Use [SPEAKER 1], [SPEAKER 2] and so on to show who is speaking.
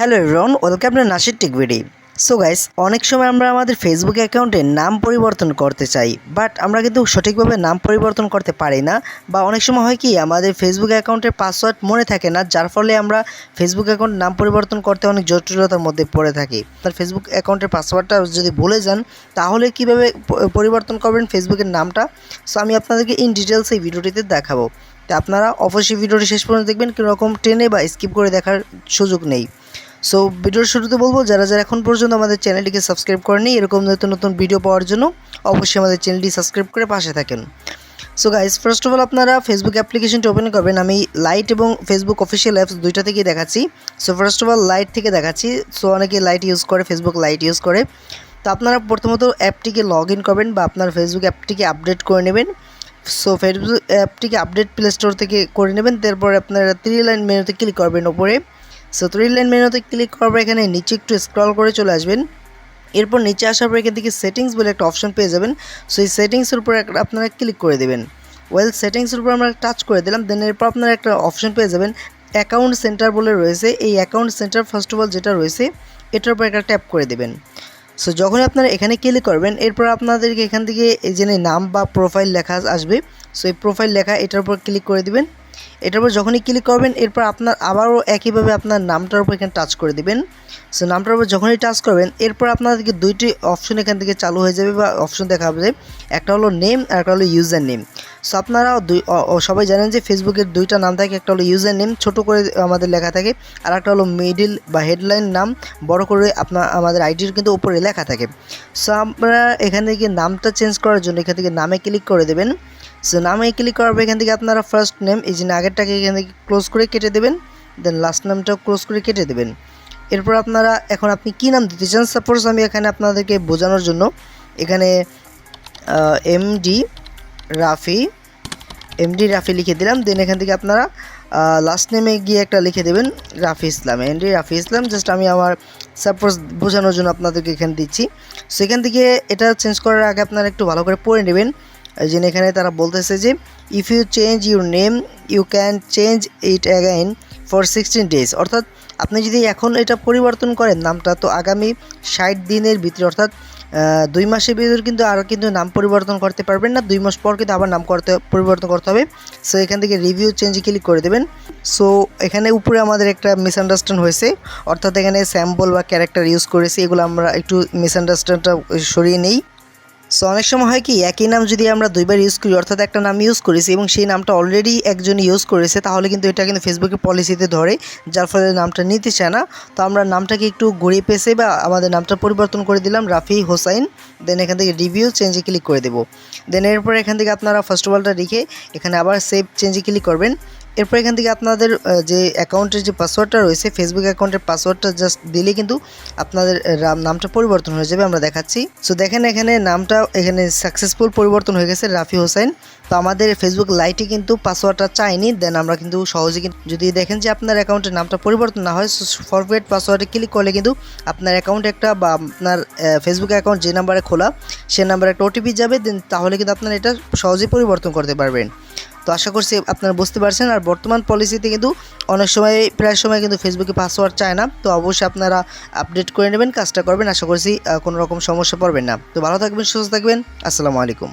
[SPEAKER 1] Hello everyone, welcome to Nasir take video. So guys, অনেক সময় আমরা আমাদের ফেসবুক অ্যাকাউন্টের নাম পরিবর্তন করতে চাই, বাট আমরা কিন্তু সঠিকভাবে নাম পরিবর্তন করতে পারি না। বা অনেক সময় হয় কি, আমাদের ফেসবুক অ্যাকাউন্টের পাসওয়ার্ড মনে থাকে না, যার ফলে আমরা ফেসবুক অ্যাকাউন্ট নাম পরিবর্তন করতে অনেক জটিলতার মধ্যে পড়ে থাকি। আপনার ফেসবুক অ্যাকাউন্টের পাসওয়ার্ডটা যদি ভুলে যান, তাহলে কীভাবে পরিবর্তন করবেন ফেসবুকের নামটা, সো আমি আপনাদেরকে ইন ডিটেলস এই ভিডিওটিতে দেখাবো। তো আপনারা অবশ্যই ভিডিওটি শেষ পর্যন্ত দেখবেন, কীরকম টেনে বা স্কিপ করে দেখার সুযোগ নেই। সো ভিডিওর শুরুতে বলবো, যারা এখন পর্যন্ত আমাদের চ্যানেলটিকে সাবস্ক্রাইব করেনি এরকম নতুন নতুন ভিডিও পাওয়ার জন্য অবশ্যই আমাদের চ্যানেলটি সাবস্ক্রাইব করে পাশে থাকেন। So guys, first of all আপনারা ফেসবুক অ্যাপ্লিকেশনটি ওপেন করবেন। আমি লাইট এবং ফেসবুক অফিসিয়াল অ্যাপস দুইটা থেকেই দেখাচ্ছি। So first of all light থেকে দেখাচ্ছি। সো অনেকে লাইট ইউজ করে, ফেসবুক লাইট ইউজ করে। তো আপনারা প্রথমত অ্যাপটিকে লগ ইন করবেন বা আপনার ফেসবুক অ্যাপটিকে আপডেট করে নেবেন। সো ফেসবুক অ্যাপটিকে আপডেট প্লে স্টোর থেকে করে নেবেন। তারপর আপনারা 3 লাইন মেনুতে ক্লিক করবেন ওপরে। সো 3 লাইন মেনুতে ক্লিক করার পর এখানে নিচে একটু স্ক্রল করে চলে আসবেন। এরপর নিচে আসার পর এখান থেকে সেটিংস বলে একটা অপশন পেয়ে যাবেন। সো এই সেটিংসের উপর আপনারা ক্লিক করে দেবেন। সেটিংসের উপর আমরা টাচ করে দিলাম। দেন এরপর আপনারা একটা অপশন পেয়ে যাবেন অ্যাকাউন্ট সেন্টার বলে রয়েছে। এই account centre first of all যেটা রয়েছে, এটার উপর একটা ট্যাপ করে দেবেন। সো যখনই আপনারা এখানে ক্লিক করবেন, এরপর আপনাদেরকে এখান থেকে এই যে নাম বা প্রোফাইল লেখা আসবে। সো এই প্রোফাইল লেখা এটার উপর ক্লিক করে দিবেন। এটার উপর যখনই ক্লিক করবেন, এরপর আপনার আবারও একইভাবে আপনার নামটার উপর এখানে টাচ করে দিবেন। সো নামটার উপর যখনই টাচ করবেন, এরপর আপনাদেরকে দুইটি অপশন এখান থেকে চালু হয়ে যাবে বা অপশন দেখা হবে। একটা হলো নেম আর একটা হলো ইউজার নেম। সো আপনারা সবাই জানেন যে ফেসবুকের দুইটা নাম থাকে, একটা হলো ইউজার নেম ছোটো করে আমাদের লেখা থাকে, আর একটা হলো মিডিল বা হেডলাইন নাম বড় করে আমাদের আইডির কিন্তু উপরে লেখা থাকে। সো আপনারা এখান থেকে নামটা চেঞ্জ করার জন্য এখান থেকে নামে ক্লিক করে দেবেন। সো নামে ক্লিক করার পর এখান থেকে আপনারা ফার্স্ট নেম এই যে আগেরটাকে এখান থেকে ক্লোজ করে কেটে দেবেন। দেন লাস্ট নামটাও ক্লোজ করে কেটে দেবেন। এরপর আপনারা এখন আপনি কী নাম দিতে চান, সাপোজ আমি এখানে আপনাদেরকে বোঝানোর জন্য এখানে এমডি রাফি লিখে দিলাম। দেন এখান থেকে আপনারা লাস্ট নেমে গিয়ে একটা লিখে দেবেন রাফি ইসলাম, এমডি রাফি ইসলাম। জাস্ট আমি আমার সাপোজ বোঝানোর জন্য আপনাদেরকে এখানে দিচ্ছি। সেখান থেকে এটা চেঞ্জ করার আগে আপনারা একটু ভালো করে পড়ে নেবেন। এই জন্য এখানে তারা বলতেছে যে if you change your name you can change it again for 16 days। অর্থাৎ আপনি যদি এখন এটা পরিবর্তন করেন নামটা, তো আগামী 60 দিনের ভিতরে অর্থাৎ 2 মাসের ভিতরে কিন্তু আর কিন্তু নাম পরিবর্তন করতে পারবেন না। 2 মাস পর কিন্তু আবার নাম পরিবর্তন করতে হবে। সো এখান থেকে রিভিউ চেঞ্জে ক্লিক করে দেবেন। সো এখানে উপরে আমাদের একটা মিসআন্ডারস্ট্যান্ড হয়েছে, অর্থাৎ এখানে স্যাম্পল বা ক্যারেক্টার ইউজ করেছি, এগুলো আমরা একটু মিসআন্ডারস্ট্যান্ডটা সরিয়ে নেই। সো অনেক সময় হয় কি, একই নাম যদি আমরা দুইবার ইউজ করি, অর্থাৎ একটা নাম ইউজ করেছি এবং সেই নামটা অলরেডি একজন ইউজ করেছে, তাহলে কিন্তু এটা কিন্তু ফেসবুকের পলিসিতে ধরে, যার ফলে নামটা নিতে চায় না। তো আমরা নামটাকে একটু ঘুরিয়ে পেঁচে বা আমাদের নামটা পরিবর্তন করে দিলাম রাফি হোসাইন। দেন এখান থেকে রিভিউ চেঞ্জে ক্লিক করে দেবো। দেন এরপর এখান থেকে আপনারা ফার্স্ট অফ অলটা রেখে এখানে আবার সেভ চেঞ্জে ক্লিক করবেন। এরপর এখান থেকে আপনাদের যে অ্যাকাউন্টের যে পাসওয়ার্ডটা রয়েছে, ফেসবুক অ্যাকাউন্টের পাসওয়ার্ডটা জাস্ট দিলে কিন্তু আপনাদের নামটা পরিবর্তন হয়ে যাবে। আমরা দেখাচ্ছি। সো দেখেন এখানে নামটা এখানে সাকসেসফুল পরিবর্তন হয়ে গেছে রাফি হোসেন। তো আমাদের ফেসবুক লাইটে কিন্তু পাসওয়ার্ডটা চাইনি। দেন আমরা কিন্তু সহজে কিন্তু যদি দেখেন যে আপনার অ্যাকাউন্টের নামটা পরিবর্তন না হয়, ফরওয়ার্ড পাসওয়ার্ডে ক্লিক করলে কিন্তু আপনার অ্যাকাউন্ট একটা বা আপনার ফেসবুক অ্যাকাউন্ট যে নাম্বারে খোলা সে নাম্বারে একটা ওটিপি যাবে। দেন তাহলে কিন্তু আপনারা এটা সহজেই পরিবর্তন করতে পারবেন। তো আশা করছি আপনারা বুঝতে পারছেন। আর বর্তমান পলিসিতে কিন্তু অনেক সময় প্রায় সময় কিন্তু ফেসবুকে পাসওয়ার্ড চায় না। তো অবশ্যই আপনারা আপডেট করে নেবেন, কাজটা করবেন। আশা করছি কোনো রকম সমস্যা পড়বেন না। তো ভালো থাকবেন, সুস্থ থাকবেন। আসসালামু আলাইকুম।